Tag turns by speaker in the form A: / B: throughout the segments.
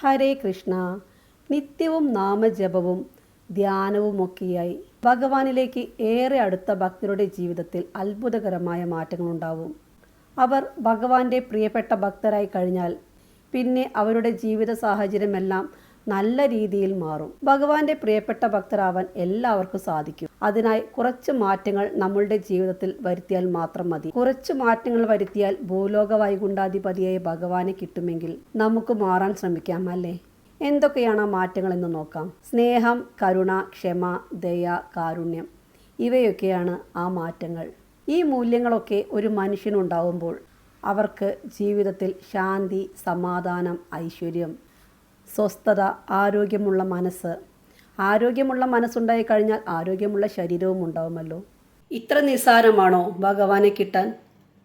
A: ഹരേ കൃഷ്ണ. നിത്യവും നാമജപവും ധ്യാനവുമൊക്കെയായി ഭഗവാനിലേക്ക് ഏറെ അടുത്ത ഭക്തരുടെ ജീവിതത്തിൽ അത്ഭുതകരമായ മാറ്റങ്ങളുണ്ടാവും. അവർ ഭഗവാന്റെ പ്രിയപ്പെട്ട ഭക്തരായി കഴിഞ്ഞാൽ പിന്നെ അവരുടെ ജീവിത സാഹചര്യമെല്ലാം നല്ല രീതിയിൽ മാറും. ഭഗവാന്റെ പ്രിയപ്പെട്ട ഭക്തരാവാൻ എല്ലാവർക്കും സാധിക്കും. അതിനായി കുറച്ച് മാറ്റങ്ങൾ നമ്മളുടെ ജീവിതത്തിൽ വരുത്തിയാൽ മാത്രം മതി. കുറച്ച് മാറ്റങ്ങൾ വരുത്തിയാൽ ഭൂലോക വൈകുണ്ഠാധിപതിയായ ഭഗവാനെ കിട്ടുമെങ്കിൽ നമുക്ക് മാറാൻ ശ്രമിക്കാം, അല്ലേ? എന്തൊക്കെയാണ് ആ മാറ്റങ്ങൾ എന്ന് നോക്കാം. സ്നേഹം, കരുണ, ക്ഷമ, ദയ, കാരുണ്യം ഇവയൊക്കെയാണ് ആ മാറ്റങ്ങൾ. ഈ മൂല്യങ്ങളൊക്കെ ഒരു മനുഷ്യനുണ്ടാവുമ്പോൾ അവർക്ക് ജീവിതത്തിൽ ശാന്തി, സമാധാനം, ഐശ്വര്യം, സ്വസ്ഥത, ആരോഗ്യമുള്ള മനസ്സുണ്ടായി കഴിഞ്ഞാൽ ആരോഗ്യമുള്ള ശരീരവും ഉണ്ടാവുമല്ലോ. ഇത്ര നിസ്സാരമാണോ ഭഗവാനെ കിട്ടാൻ?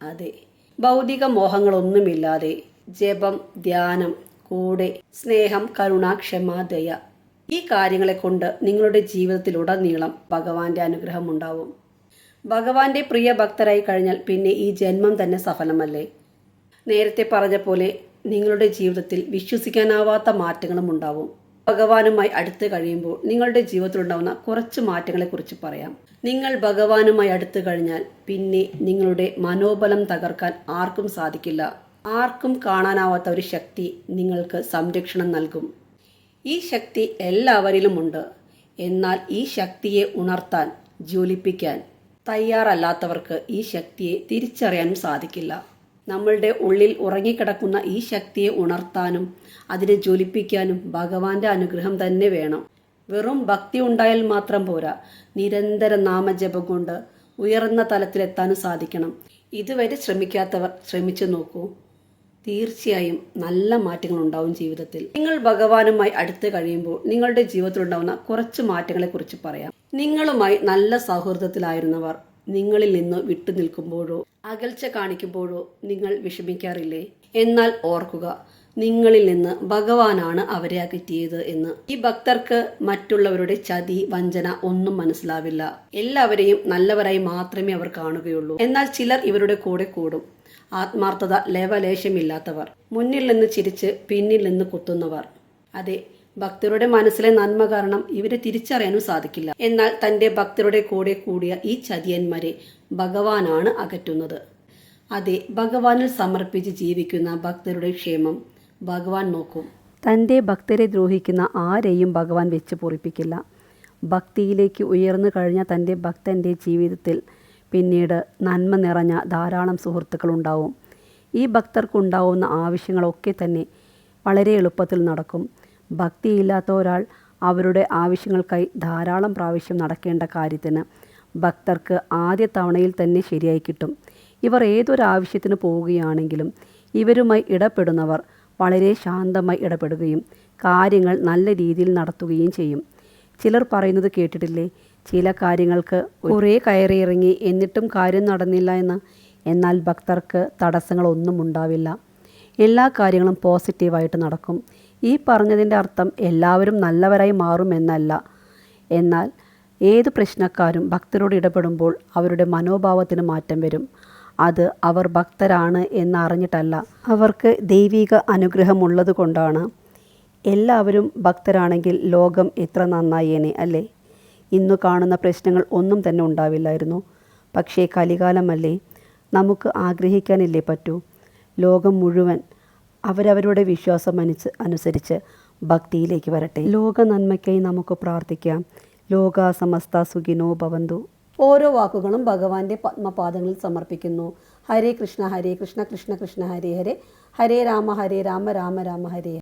A: അതെ. ഭൗതിക മോഹങ്ങളൊന്നുമില്ലാതെ ജപം, ധ്യാനം, കൂടെ സ്നേഹം, കരുണ, ക്ഷമ, ദയ ഈ കാര്യങ്ങളെ കൊണ്ട് നിങ്ങളുടെ ജീവിതത്തിലുടനീളം ഭഗവാന്റെ അനുഗ്രഹം ഉണ്ടാവും. ഭഗവാന്റെ പ്രിയ ഭക്തരായി കഴിഞ്ഞാൽ പിന്നെ ഈ ജന്മം തന്നെ സഫലമല്ലേ? നേരത്തെ പറഞ്ഞ പോലെ നിങ്ങളുടെ ജീവിതത്തിൽ വിശ്വസിക്കാനാവാത്ത മാറ്റങ്ങളും ഉണ്ടാവും. ഭഗവാനുമായി അടുത്ത് കഴിയുമ്പോൾ നിങ്ങളുടെ ജീവിതത്തിലുണ്ടാവുന്ന കുറച്ച് മാറ്റങ്ങളെക്കുറിച്ച് പറയാം. നിങ്ങൾ ഭഗവാനുമായി അടുത്ത് കഴിഞ്ഞാൽ പിന്നെ നിങ്ങളുടെ മനോബലം തകർക്കാൻ ആർക്കും സാധിക്കില്ല. ആർക്കും കാണാനാവാത്ത ഒരു ശക്തി നിങ്ങൾക്ക് സംരക്ഷണം നൽകും. ഈ ശക്തി എല്ലാവരിലുമുണ്ട്. എന്നാൽ ഈ ശക്തിയെ ഉണർത്താൻ, ജ്വലിപ്പിക്കാൻ തയ്യാറല്ലാത്തവർക്ക് ഈ ശക്തിയെ തിരിച്ചറിയാനും സാധിക്കില്ല. നമ്മളുടെ ഉള്ളിൽ ഉറങ്ങിക്കിടക്കുന്ന ഈ ശക്തിയെ ഉണർത്താനും അതിനെ ജ്വലിപ്പിക്കാനും ഭഗവാന്റെ അനുഗ്രഹം തന്നെ വേണം. വെറും ഭക്തി ഉണ്ടായാൽ മാത്രം പോരാ, നിരന്തര നാമജപം കൊണ്ട് ഉയർന്ന തലത്തിലെത്താനും സാധിക്കണം. ഇതുവരെ ശ്രമിക്കാത്തവർ ശ്രമിച്ചു നോക്കൂ. തീർച്ചയായും നല്ല മാറ്റങ്ങൾ ഉണ്ടാവും ജീവിതത്തിൽ. നിങ്ങൾ ഭഗവാനുമായി അടുത്ത് കഴിയുമ്പോൾ നിങ്ങളുടെ ജീവിതത്തിലുണ്ടാവുന്ന കുറച്ച് മാറ്റങ്ങളെക്കുറിച്ച് പറയാം. നിങ്ങളുമായി നല്ല സൗഹൃദത്തിലായിരുന്നവർ നിങ്ങളിൽ നിന്ന് വിട്ടു നിൽക്കുമ്പോഴോ അകൽച്ച കാണിക്കുമ്പോഴോ നിങ്ങൾ വിഷമിക്കാറില്ലേ? എന്നാൽ ഓർക്കുക, നിങ്ങളിൽ നിന്ന് ഭഗവാനാണ് അവരെ അകറ്റിയത് എന്ന്. ഈ ഭക്തർക്ക് മറ്റുള്ളവരുടെ ചതി, വഞ്ചന ഒന്നും മനസ്സിലാവില്ല. എല്ലാവരെയും നല്ലവരായി മാത്രമേ അവർ കാണുകയുള്ളൂ. എന്നാൽ ചിലർ ഇവരുടെ കൂടെ കൂടും. ആത്മാർത്ഥത ലേവലേശമില്ലാത്തവർ, മുന്നിൽ നിന്ന് ചിരിച്ച് പിന്നിൽ നിന്ന് കുത്തുന്നവർ. അതെ, ഭക്തരുടെ മനസ്സിലെ നന്മ കാരണം ഇവരെ തിരിച്ചറിയാനും സാധിക്കില്ല. എന്നാൽ തന്റെ ഭക്തരുടെ കൂടെ കൂടിയ ഈ ചതിയന്മാരെ ഭഗവാനാണ് അകറ്റുന്നത്. അതെ, ഭഗവാനിൽ സമർപ്പിച്ച് ജീവിക്കുന്ന ഭക്തരുടെ ക്ഷേമം ഭഗവാൻ നോക്കും. തന്റെ ഭക്തരെ ദ്രോഹിക്കുന്ന ആരെയും ഭഗവാൻ വെച്ച് പൊറിപ്പിക്കില്ല. ഭക്തിയിലേക്ക് ഉയർന്നു കഴിഞ്ഞ തന്റെ ഭക്തന്റെ ജീവിതത്തിൽ പിന്നീട് നന്മ നിറഞ്ഞ ധാരാളം സുഹൃത്തുക്കളുണ്ടാവും. ഈ ഭക്തർക്കുണ്ടാവുന്ന ആവശ്യങ്ങളൊക്കെ തന്നെ വളരെ എളുപ്പത്തിൽ നടക്കും. ഭക്തിയില്ലാത്ത ഒരാൾ അവരുടെ ആവശ്യങ്ങൾക്കായി ധാരാളം പ്രാവശ്യം നടക്കേണ്ട കാര്യത്തിന് ഭക്തർക്ക് ആദ്യ തവണയിൽ തന്നെ ശരിയായി കിട്ടും. ഇവർ ഏതൊരാവശ്യത്തിന് പോവുകയാണെങ്കിലും ഇവരുമായി ഇടപെടുന്നവർ വളരെ ശാന്തമായി ഇടപെടുകയും കാര്യങ്ങൾ നല്ല രീതിയിൽ നടത്തുകയും ചെയ്യും. ചിലർ പറയുന്നത് കേട്ടിട്ടില്ലേ, ചില കാര്യങ്ങൾക്ക് കുറേ കയറിയിറങ്ങി എന്നിട്ടും കാര്യം നടന്നില്ല എന്ന്. എന്നാൽ ഭക്തർക്ക് തടസ്സങ്ങളൊന്നും ഉണ്ടാവില്ല. എല്ലാ കാര്യങ്ങളും പോസിറ്റീവായിട്ട് നടക്കും. ഈ പറഞ്ഞതിൻ്റെ അർത്ഥം എല്ലാവരും നല്ലവരായി മാറുമെന്നല്ല. എന്നാൽ ഏത് പ്രശ്നക്കാരും ഭക്തരോട് ഇടപെടുമ്പോൾ അവരുടെ മനോഭാവത്തിന് മാറ്റം വരും. അത് അവർ ഭക്തരാണ് എന്നറിഞ്ഞിട്ടല്ല, അവർക്ക് ദൈവിക അനുഗ്രഹമുള്ളത് കൊണ്ടാണ്. എല്ലാവരും ഭക്തരാണെങ്കിൽ ലോകം എത്ര നന്നായേനെ, അല്ലേ? ഇന്നു കാണുന്ന പ്രശ്നങ്ങൾ ഒന്നും തന്നെ ഉണ്ടാവില്ലായിരുന്നു. പക്ഷേ കലികാലമല്ലേ, നമുക്ക് ആഗ്രഹിക്കാനില്ലേ പറ്റൂ. ലോകം മുഴുവൻ അവരവരുടെ വിശ്വാസം അനുസരിച്ച് ഭക്തിയിലേക്ക് വരട്ടെ. ലോക നന്മയ്ക്കായി നമുക്ക് പ്രാർത്ഥിക്കാം. ലോക സമസ്ത സുഖിനോ ഭവന്തു. ഓരോ വാക്കുകളും ഭഗവാന്റെ പത്മപാദങ്ങളിൽ സമർപ്പിക്കുന്നു. ഹരേ കൃഷ്ണ കൃഷ്ണ കൃഷ്ണ ഹരേ ഹരേ, ഹരേ രാമ രാമ രാമ ഹരേ.